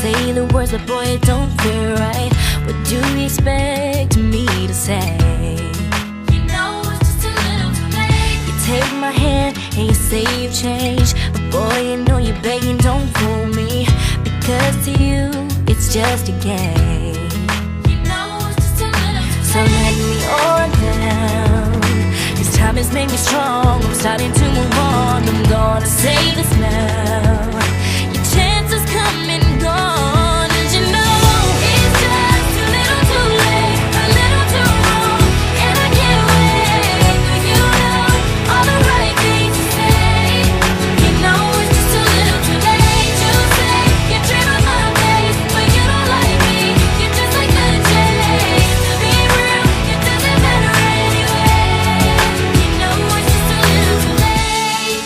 say the words, but boy, it don't feel right. What do you expect me to say? You know it's just a little too late. You take my hand and you say you've changed, but boy, you know you're begging, don't fool me, because to you it's just a game. You know it's just a little too late. So let me on down. This time has made me strong. I'm starting to move on. I'm gonna say this now. Your chance has come and gone, and you know it's just a little too late, a little too wrong, and I can't wait for you to know all the right things to say. You know it's just a little too late. You say you dream of my face, but you don't like me. You're just like the chase. To be real, it doesn't matter anyway. You know it's just a little too late.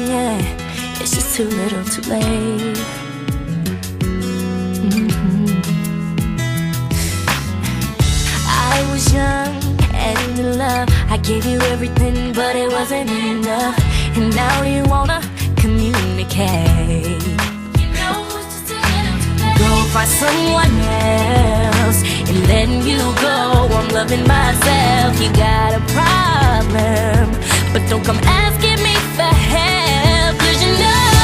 Yeah, it's just too little too late. I was young and in love. I gave you everything, but it wasn't enough. And now you wanna communicate. You know it's just a little too late. Go find someone else and letting you go. I'm loving myself. You got a problem, but don't come asking me for help, 'cause you know